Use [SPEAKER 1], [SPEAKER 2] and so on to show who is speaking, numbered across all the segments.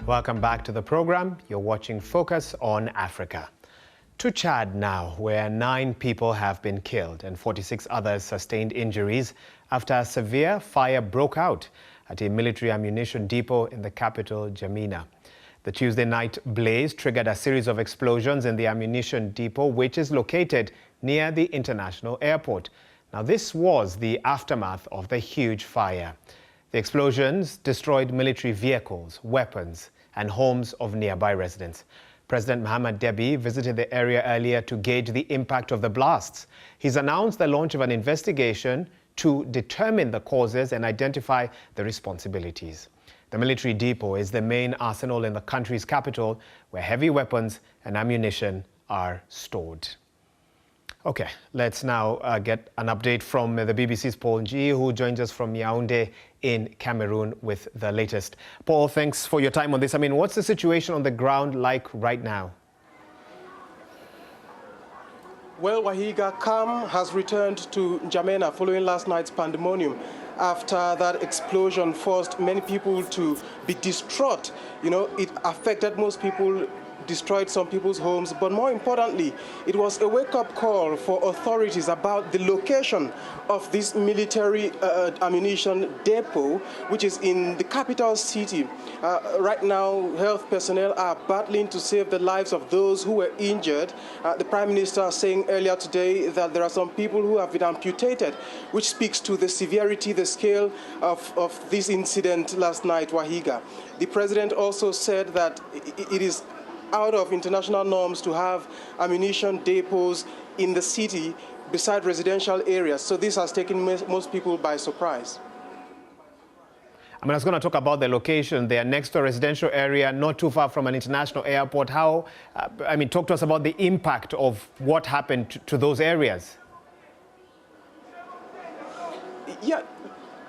[SPEAKER 1] Welcome back to the program. You're watching Focus on Africa. To Chad now, where 9 people have been killed and 46 others sustained injuries after a severe fire broke out at a military ammunition depot in the capital, N'Djamena. The Tuesday night blaze triggered a series of explosions in the ammunition depot, which is located near the international airport. Now, this was the aftermath of the huge fire. The explosions destroyed military vehicles, weapons, and homes of nearby residents. President Mohamed Deby visited the area earlier to gauge the impact of the blasts. He's announced the launch of an investigation to determine the causes and identify the responsibilities. The military depot is the main arsenal in the country's capital, where heavy weapons and ammunition are stored. Okay, let's now get an update from the BBC's Paul G, who joins us from Yaoundé in Cameroon with the latest. Paul, thanks for your time on this. I mean, what's the situation on the ground like right now?
[SPEAKER 2] Well, Wahiga, calm has returned to N'Djamena following last night's pandemonium. After that explosion forced many people to be distraught. You know, it affected most people, destroyed some people's homes, but more importantly, it was a wake-up call for authorities about the location of this military ammunition depot, which is in the capital city. Right now, health personnel are battling to save the lives of those who were injured. The Prime Minister saying earlier today that there are some people who have been amputated, which speaks to the severity, the scale of this incident last night, Wahiga. The President also said that it is out of international norms to have ammunition depots in the city beside residential areas. So this has taken most people by surprise.
[SPEAKER 1] I mean, I was going to talk about the location. They are next to a residential area, not too far from an international airport. How, talk to us about the impact of what happened to those areas.
[SPEAKER 2] Yeah.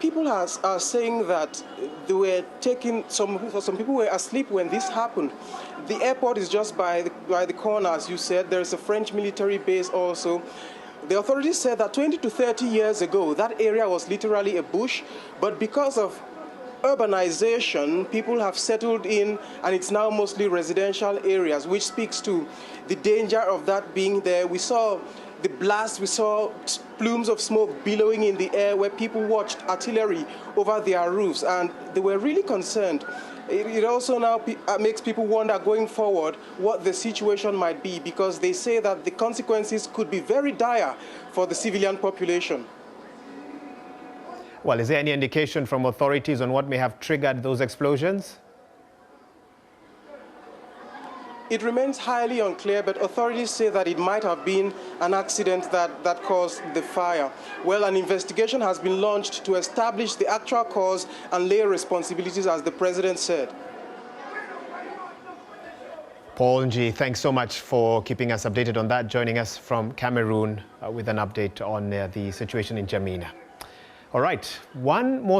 [SPEAKER 2] People are saying that they were taking, some people were asleep when this happened. The airport is just by the corner, as you said. There's a French military base also. The authorities said that 20 to 30 years ago, that area was literally a bush, but because of urbanization, people have settled in, and it's now mostly residential areas, which speaks to the danger of that being there. We saw the blast, we saw plumes of smoke billowing in the air where people watched artillery over their roofs, and they were really concerned. It also now makes people wonder going forward what the situation might be, because they say that the consequences could be very dire for the civilian population.
[SPEAKER 1] Well, is there any indication from authorities on what may have triggered those explosions?
[SPEAKER 2] It remains highly unclear, but authorities say that it might have been an accident that caused the fire. Well, an investigation has been launched to establish the actual cause and lay responsibilities, as the President said.
[SPEAKER 1] Paul G, thanks so much for keeping us updated on that, joining us from Cameroon with an update on the situation in N'Djamena. All right, one more